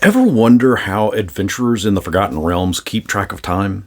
Ever wonder how adventurers in the Forgotten Realms keep track of time?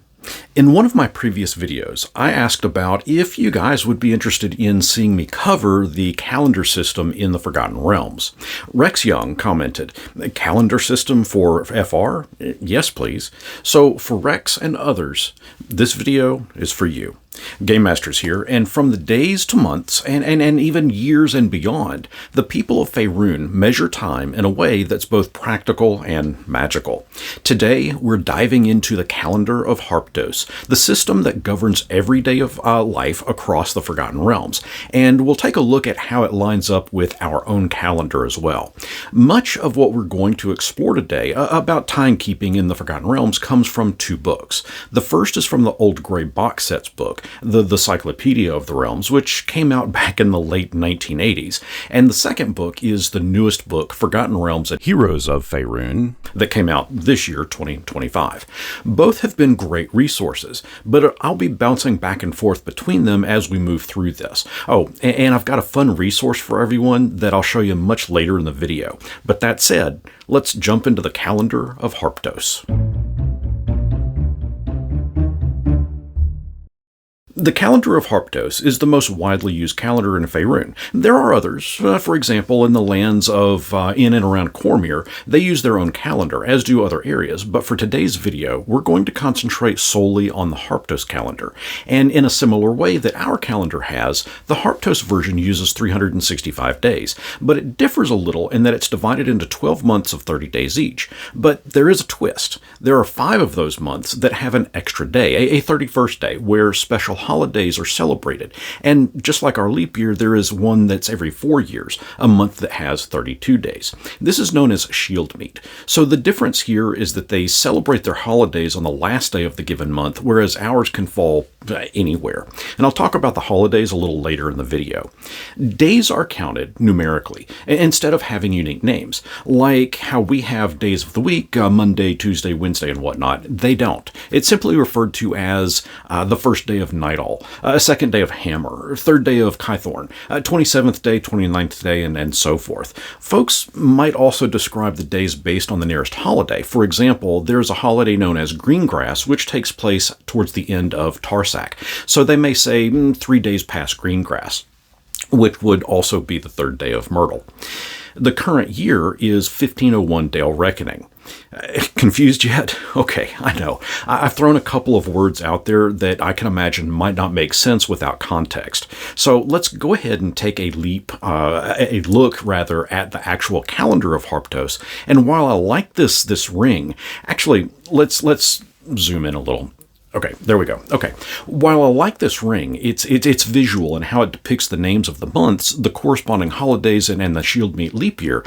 In one of my previous videos, I asked about if you guys would be interested in seeing me cover the calendar system in the Forgotten Realms. Rex Young commented, "Calendar system for FR? Yes, please." So for Rex and others, this video is for you. GameMasters here, and from the days to months, and even years and beyond, the people of Faerun measure time in a way that's both practical and magical. Today, we're diving into the Calendar of Harptos, the system that governs every day of life across the Forgotten Realms, and we'll take a look at how it lines up with our own calendar as well. Much of what we're going to explore today about timekeeping in the Forgotten Realms comes from two books. The first is from the Old Grey Box Sets book, the Cyclopedia of the Realms, which came out back in the late 1980s. And the second book is the newest book, Forgotten Realms and Heroes of Faerun, that came out this year, 2025. Both have been great resources, but I'll be bouncing back and forth between them as we move through this. Oh, and I've got a fun resource for everyone that I'll show you much later in the video. But that said, let's jump into the Calendar of Harptos. The Calendar of Harptos is the most widely used calendar in Faerun. There are others. For example, in the lands of in and around Cormyr, they use their own calendar, as do other areas. But for today's video, we're going to concentrate solely on the Harptos calendar. And in a similar way that our calendar has, the Harptos version uses 365 days. But it differs a little in that it's divided into 12 months of 30 days each. But there is a twist. There are 5 of those months that have an extra day, a 31st day, where special holidays are celebrated. And just like our leap year, there is one that's every 4 years, a month that has 32 days. This is known as Shield Meet. So the difference here is that they celebrate their holidays on the last day of the given month, whereas ours can fall anywhere. And I'll talk about the holidays a little later in the video. Days are counted numerically, instead of having unique names. Like how we have days of the week, Monday, Tuesday, Wednesday, and whatnot. They don't. It's simply referred to as the first day of Night All, a second day of Hammer, third day of Kythorn, 27th day, 29th day, and so forth. Folks might also describe the days based on the nearest holiday. For example, there's a holiday known as Greengrass, which takes place towards the end of Tarsak. So they may say 3 days past Greengrass, which would also be the third day of Myrtle. The current year is 1501 Dale Reckoning. Confused yet? Okay, I know. I've thrown a couple of words out there that I can imagine might not make sense without context. So let's go ahead and take a look at the actual Calendar of Harptos. And while I like this ring, actually, let's zoom in a little. Okay, there we go. Okay, while I like this ring, it's visual and how it depicts the names of the months, the corresponding holidays, and the Shield Meet leap year.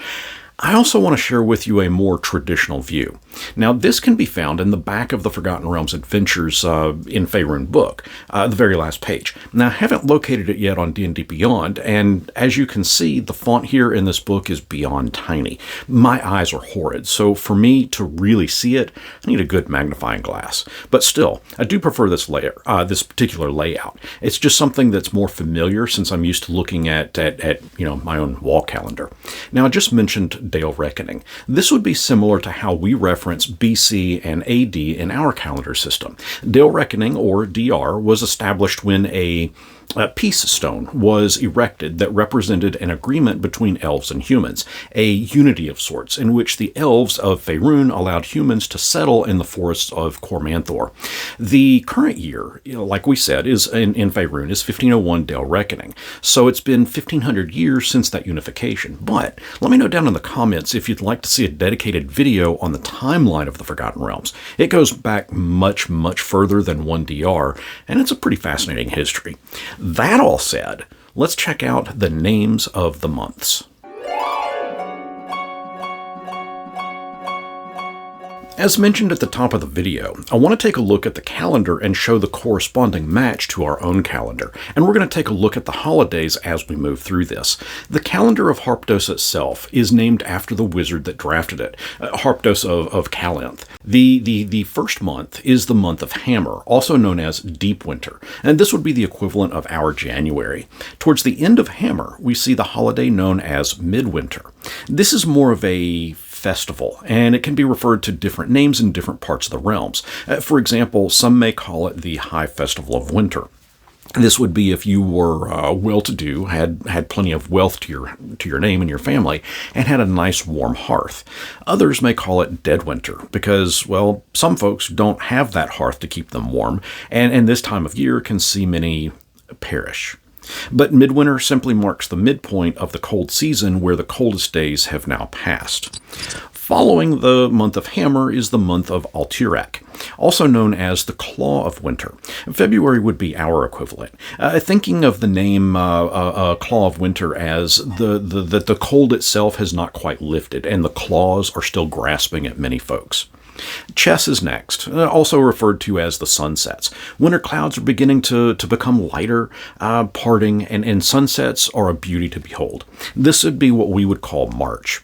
I also want to share with you a more traditional view. Now, this can be found in the back of the Forgotten Realms Adventures in Faerun book, the very last page. Now, I haven't located it yet on D&D Beyond, and as you can see, the font here in this book is beyond tiny. My eyes are horrid, so for me to really see it, I need a good magnifying glass. But still, I do prefer this particular layout. It's just something that's more familiar since I'm used to looking at my own wall calendar. Now, I just mentioned Dale Reckoning. This would be similar to how we reference BC and AD in our calendar system. Dale Reckoning, or DR, was established when a peace stone was erected that represented an agreement between elves and humans, a unity of sorts, in which the elves of Faerun allowed humans to settle in the forests of Cormanthor. The current year, like we said, is in Faerun is 1501 Dale Reckoning. So it's been 1500 years since that unification. But let me know down in the comments if you'd like to see a dedicated video on the timeline of the Forgotten Realms. It goes back much, much further than 1DR, and it's a pretty fascinating history. That all said, let's check out the names of the months. As mentioned at the top of the video, I want to take a look at the calendar and show the corresponding match to our own calendar, and we're going to take a look at the holidays as we move through this. The Calendar of Harptos itself is named after the wizard that drafted it, Harptos of Calanth. The first month is the month of Hammer, also known as Deep Winter, and this would be the equivalent of our January. Towards the end of Hammer, we see the holiday known as Midwinter. This is more of a festival, and it can be referred to different names in different parts of the realms. For example, some may call it the High Festival of Winter. This would be if you were well-to-do, had plenty of wealth to your name and your family, and had a nice warm hearth. Others may call it Dead Winter because, well, some folks don't have that hearth to keep them warm, and this time of year can see many perish. But midwinter simply marks the midpoint of the cold season where the coldest days have now passed. Following the month of Hammer is the month of Altirak, also known as the Claw of Winter. February would be our equivalent. Thinking of the name Claw of Winter as that the cold itself has not quite lifted and the claws are still grasping at many folks. Chess is next, also referred to as the sunsets. Winter clouds are beginning to become lighter, parting, and sunsets are a beauty to behold. This would be what we would call March.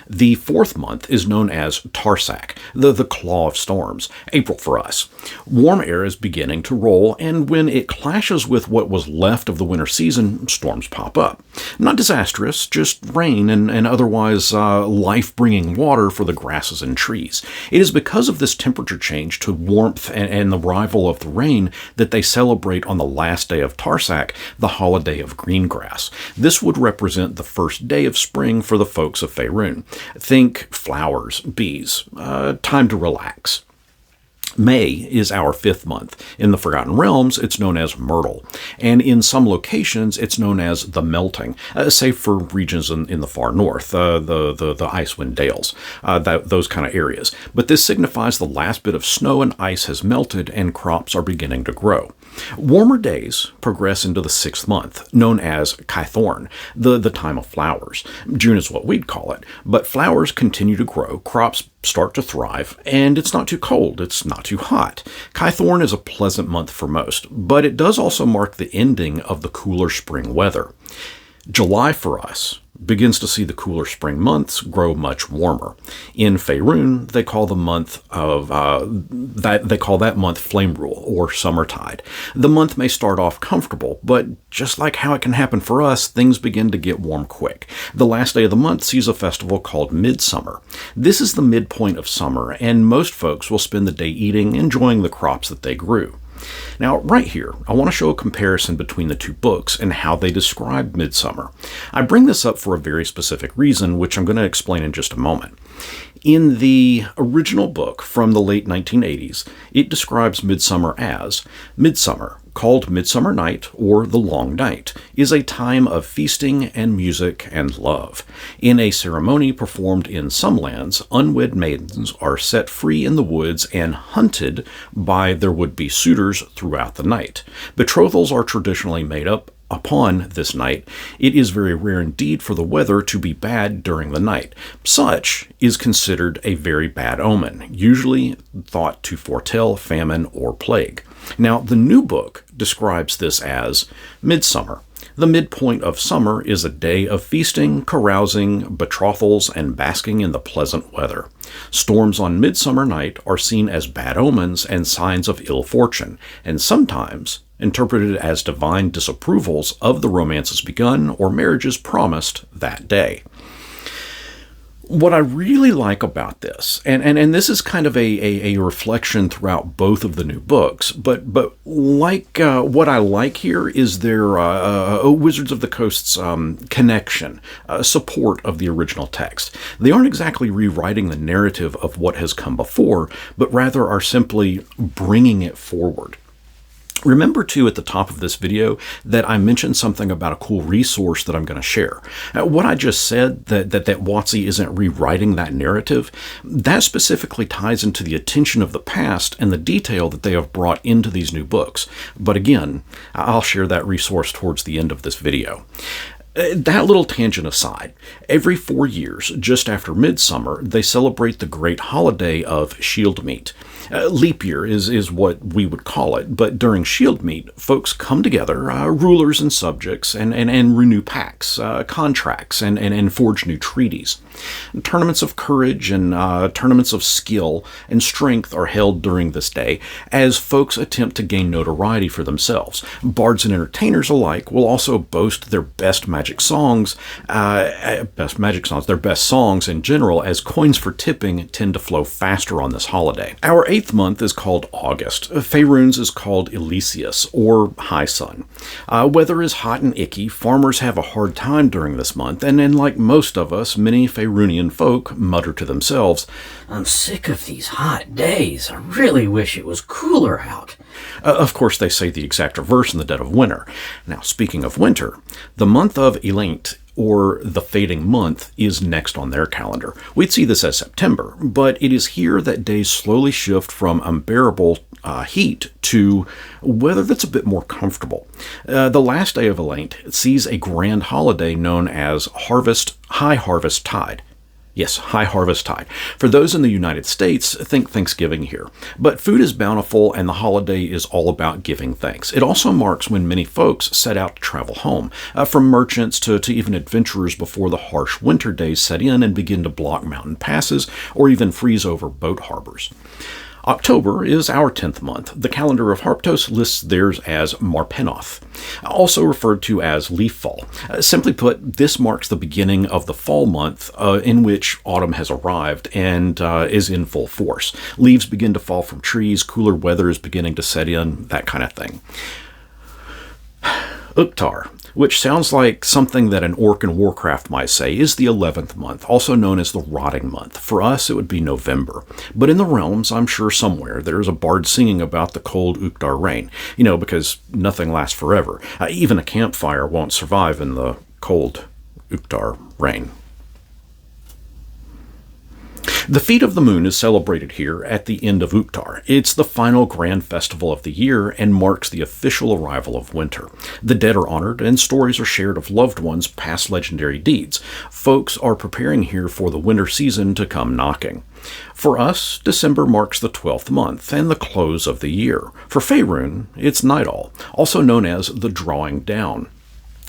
The fourth month is known as Tarsak, the Claw of Storms, April for us. Warm air is beginning to roll, and when it clashes with what was left of the winter season, storms pop up. Not disastrous, just rain and otherwise life-bringing water for the grasses and trees. It is because of this temperature change to warmth and the arrival of the rain that they celebrate on the last day of Tarsak the holiday of green grass. This would represent the first day of spring for the folks of Faerun. Think flowers, bees, time to relax. May is our fifth month. In the Forgotten Realms, it's known as Myrtle, and in some locations, it's known as the Melting, save for regions in the far north, the Icewind Dales, those kind of areas. But this signifies the last bit of snow and ice has melted and crops are beginning to grow. Warmer days progress into the sixth month, known as Kythorn, the time of flowers. June is what we'd call it, but flowers continue to grow, crops start to thrive, and it's not too cold, it's not too hot. Kythorn is a pleasant month for most, but it does also mark the ending of the cooler spring weather. July for us begins to see the cooler spring months grow much warmer. In Faerun, they call the month of that month Flame Rule or Summertide. The month may start off comfortable, but just like how it can happen for us, things begin to get warm quick. The last day of the month sees a festival called Midsummer. This is the midpoint of summer, and most folks will spend the day eating, enjoying the crops that they grew. Now, right here, I want to show a comparison between the two books and how they describe midsummer. I bring this up for a very specific reason, which I'm going to explain in just a moment. In the original book from the late 1980s, it describes midsummer as midsummer, called Midsummer Night or the Long Night, is a time of feasting and music and love. In a ceremony performed in some lands, unwed maidens are set free in the woods and hunted by their would-be suitors throughout the night. Betrothals are traditionally made up upon this night. It is very rare indeed for the weather to be bad during the night. Such is considered a very bad omen, usually thought to foretell famine or plague. Now, the new book describes this as midsummer. The midpoint of summer is a day of feasting, carousing, betrothals, and basking in the pleasant weather. Storms on Midsummer Night are seen as bad omens and signs of ill fortune, and sometimes interpreted as divine disapprovals of the romances begun or marriages promised that day. What I really like about this, and this is kind of a reflection throughout both of the new books, but like what I like here is their Wizards of the Coast's connection, support of the original text. They aren't exactly rewriting the narrative of what has come before, but rather are simply bringing it forward. Remember, too, at the top of this video that I mentioned something about a cool resource that I'm going to share. What I just said, that WotC isn't rewriting that narrative, that specifically ties into the attention of the past and the detail that they have brought into these new books. But again, I'll share that resource towards the end of this video. That little tangent aside, every 4 years, just after midsummer, they celebrate the great holiday of Shieldmeet. Leap year is what we would call it, but during Shieldmeet, folks come together, rulers and subjects, and renew pacts, contracts, and forge new treaties. Tournaments of courage and tournaments of skill and strength are held during this day as folks attempt to gain notoriety for themselves. Bards and entertainers alike will also boast their best magic their best songs in general, as coins for tipping tend to flow faster on this holiday. Our 8th month is called August. Faerun's is called Elysius, or High Sun. Weather is hot and icky. Farmers have a hard time during this month, and like most of us, many Faerunian folk mutter to themselves, "I'm sick of these hot days. I really wish it was cooler out." Of course, they say the exact reverse in the dead of winter. Now, speaking of winter, the month of Elent, or the fading month, is next on their calendar. We'd see this as September, but it is here that days slowly shift from unbearable heat to weather that's a bit more comfortable. The last day of Elent sees a grand holiday known as High Harvest Tide. Yes, High Harvest Tide. For those in the United States, think Thanksgiving here. But food is bountiful and the holiday is all about giving thanks. It also marks when many folks set out to travel home, from merchants to even adventurers before the harsh winter days set in and begin to block mountain passes or even freeze over boat harbors. October is our 10th month. The Calendar of Harptos lists theirs as Marpenoth, also referred to as leaf fall. Simply put, this marks the beginning of the fall month in which autumn has arrived and is in full force. Leaves begin to fall from trees, cooler weather is beginning to set in, that kind of thing. Uktar, which sounds like something that an orc in Warcraft might say, is the 11th month, also known as the Rotting Month. For us, it would be November. But in the realms, I'm sure somewhere, there's a bard singing about the cold Uktar rain. Because nothing lasts forever. Even a campfire won't survive in the cold Uktar rain. The Feast of the Moon is celebrated here at the end of Uktar. It's the final grand festival of the year and marks the official arrival of winter. The dead are honored and stories are shared of loved ones' past legendary deeds. Folks are preparing here for the winter season to come knocking. For us, December marks the 12th month and the close of the year. For Faerun, it's Nightall, also known as the Drawing Down.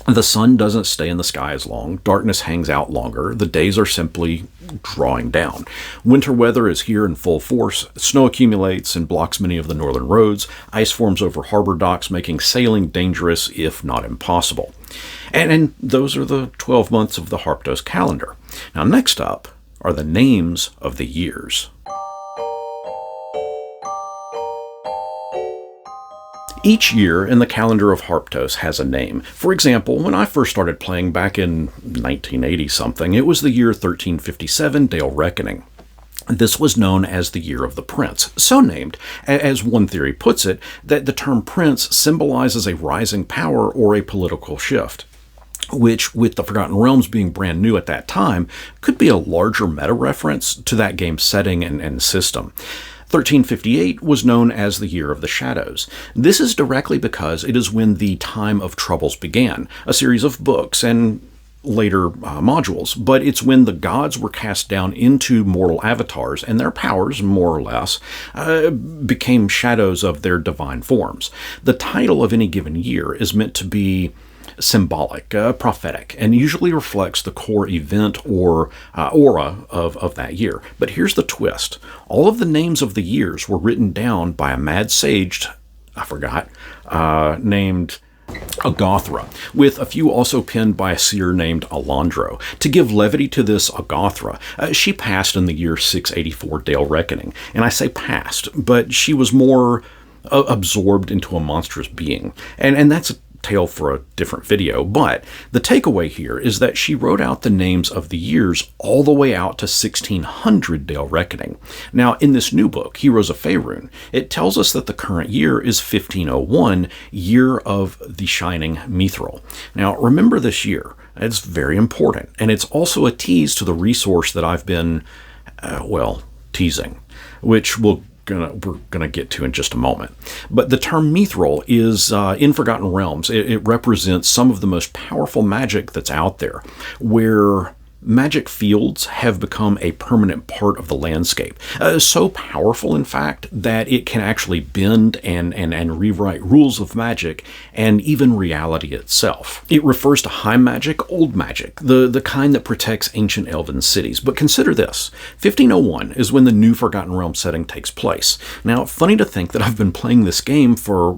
The sun doesn't stay in the sky as long, darkness hangs out longer, the days are simply drawing down. Winter weather is here in full force, snow accumulates and blocks many of the northern roads, ice forms over harbor docks, making sailing dangerous, if not impossible. And those are the 12 months of the Harptos calendar. Now next up are the names of the years. Each year in the Calendar of Harptos has a name. For example, when I first started playing back in 1980-something, it was the year 1357, Dale Reckoning. This was known as the Year of the Prince, so named, as one theory puts it, that the term prince symbolizes a rising power or a political shift, which, with the Forgotten Realms being brand new at that time, could be a larger meta-reference to that game's setting and system. 1358 was known as the Year of the Shadows. This is directly because it is when the Time of Troubles began, a series of books and later modules, but it's when the gods were cast down into mortal avatars and their powers, more or less, became shadows of their divine forms. The title of any given year is meant to be symbolic, prophetic, and usually reflects the core event or aura of that year. But here's the twist. All of the names of the years were written down by a mad sage, named Agathra, with a few also penned by a seer named Alondro. To give levity to this Agathra, she passed in the year 684 Dale Reckoning. And I say passed, but she was more absorbed into a monstrous being. And that's a tale for a different video, but the takeaway here is that she wrote out the names of the years all the way out to 1600 Dale Reckoning. Now, in this new book, Heroes of Faerun, it tells us that the current year is 1501, Year of the Shining Mithril. Now, remember this year. It's very important, and it's also a tease to the resource that I've been, teasing, which we're gonna get to in just a moment. But the term mithril is in Forgotten Realms. It represents some of the most powerful magic that's out there, where magic fields have become a permanent part of the landscape. So powerful, in fact, that it can actually bend and rewrite rules of magic and even reality itself. It refers to high magic, old magic, the kind that protects ancient elven cities. But consider this. 1501 is when the new Forgotten Realms setting takes place. Now, funny to think that I've been playing this game for,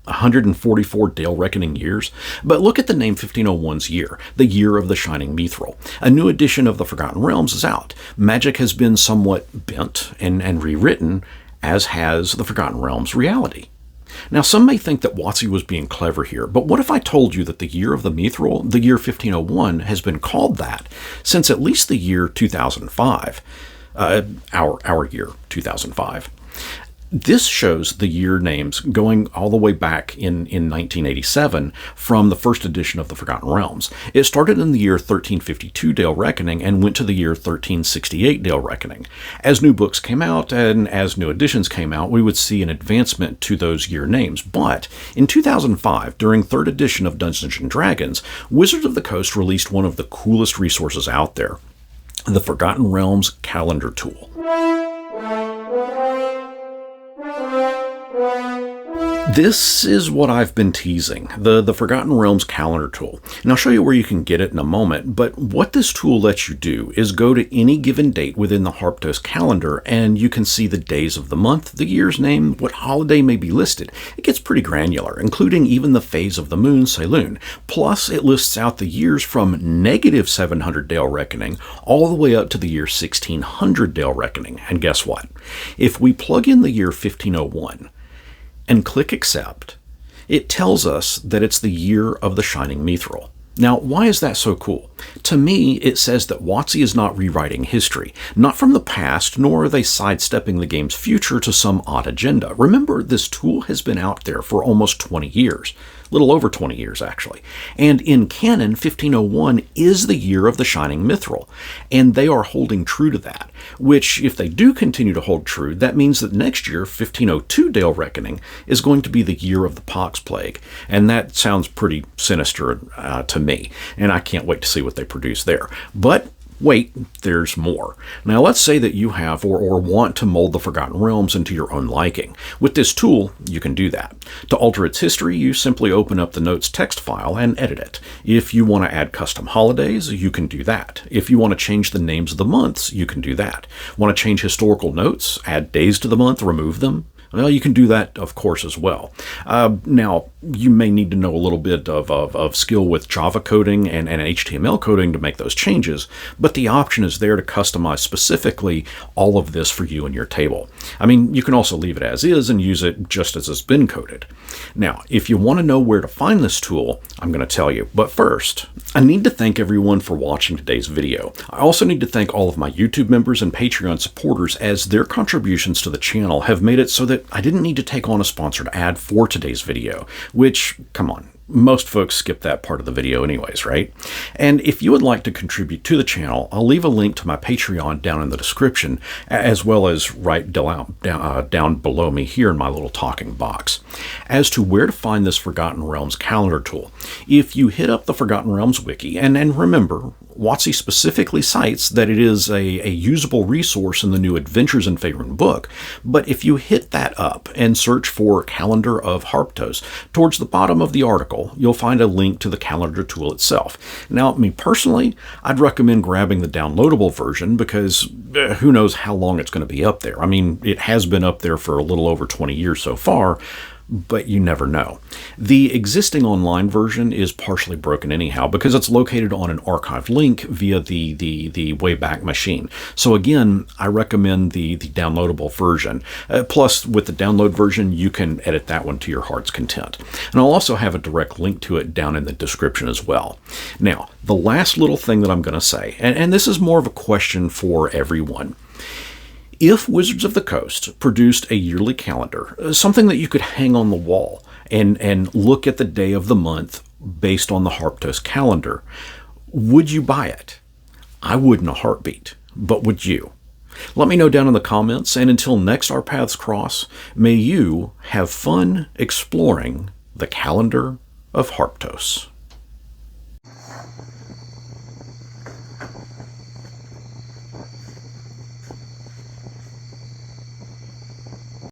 144 Dale Reckoning years. But look at the name 1501's year, the year of the Shining Mithril. A new edition of the Forgotten Realms is out. Magic has been somewhat bent and rewritten, as has the Forgotten Realms reality. Now, some may think that WotC was being clever here, but what if I told you that the year of the Mithril, the year 1501, has been called that since at least the year 2005, our year 2005. This shows the year names going all the way back in 1987 from the first edition of the Forgotten Realms. It started in the year 1352 Dale Reckoning and went to the year 1368 Dale Reckoning. As new books came out and as new editions came out, we would see an advancement to those year names. But in 2005, during 3rd edition of Dungeons & Dragons, Wizards of the Coast released one of the coolest resources out there, the Forgotten Realms Calendar Tool. This is what I've been teasing, the Forgotten Realms Calendar Tool. And I'll show you where you can get it in a moment, but what this tool lets you do is go to any given date within the Harptos calendar and you can see the days of the month, the year's name, what holiday may be listed. It gets pretty granular, including even the phase of the moon, Saloon. Plus, it lists out the years from negative 700 Dale Reckoning all the way up to the year 1600 Dale Reckoning. And guess what? If we plug in the year 1501, and click Accept, it tells us that it's the year of the Shining Mithril. Now, why is that so cool? To me, it says that WotC is not rewriting history, not from the past, nor are they sidestepping the game's future to some odd agenda. Remember, this tool has been out there for almost 20 years. Little over 20 years, actually. And in canon, 1501 is the year of the Shining Mithril, and they are holding true to that, which, if they do continue to hold true, that means that next year, 1502 Dale Reckoning, is going to be the year of the Pox Plague, and that sounds pretty sinister to me, and I can't wait to see what they produce there. But wait, there's more. Now let's say that you have or want to mold the Forgotten Realms into your own liking. With this tool, you can do that. To alter its history, you simply open up the notes text file and edit it. If you want to add custom holidays, you can do that. If you want to change the names of the months, you can do that. Want to change historical notes, add days to the month, remove them? Well, you can do that, of course, as well. Now, you may need to know a little bit of skill with Java coding and HTML coding to make those changes, but the option is there to customize specifically all of this for you and your table. I mean, you can also leave it as is and use it just as it's been coded. Now, if you want to know where to find this tool, I'm going to tell you. But first, I need to thank everyone for watching today's video. I also need to thank all of my YouTube members and Patreon supporters, as their contributions to the channel have made it so that I didn't need to take on a sponsored ad for today's video, which, come on, most folks skip that part of the video anyways, right? And if you would like to contribute to the channel, I'll leave a link to my Patreon down in the description, as well as right down below me here in my little talking box. As to where to find this Forgotten Realms calendar tool, if you hit up the Forgotten Realms wiki, and remember, WotC specifically cites that it is a usable resource in the new Adventures in Faerun book, but if you hit that up and search for Calendar of Harptos, towards the bottom of the article, you'll find a link to the calendar tool itself. Now, me personally, I'd recommend grabbing the downloadable version because who knows how long it's going to be up there. I mean, it has been up there for a little over 20 years so far, but you never know. The existing online version is partially broken anyhow because it's located on an archived link via the Wayback Machine. So again, I recommend the downloadable version. Plus, with the download version, you can edit that one to your heart's content. And I'll also have a direct link to it down in the description as well. Now, the last little thing that I'm going to say, and this is more of a question for everyone. If Wizards of the Coast produced a yearly calendar, something that you could hang on the wall and look at the day of the month based on the Harptos calendar, would you buy it? I would in a heartbeat, but would you? Let me know down in the comments, and until next our paths cross, may you have fun exploring the Calendar of Harptos.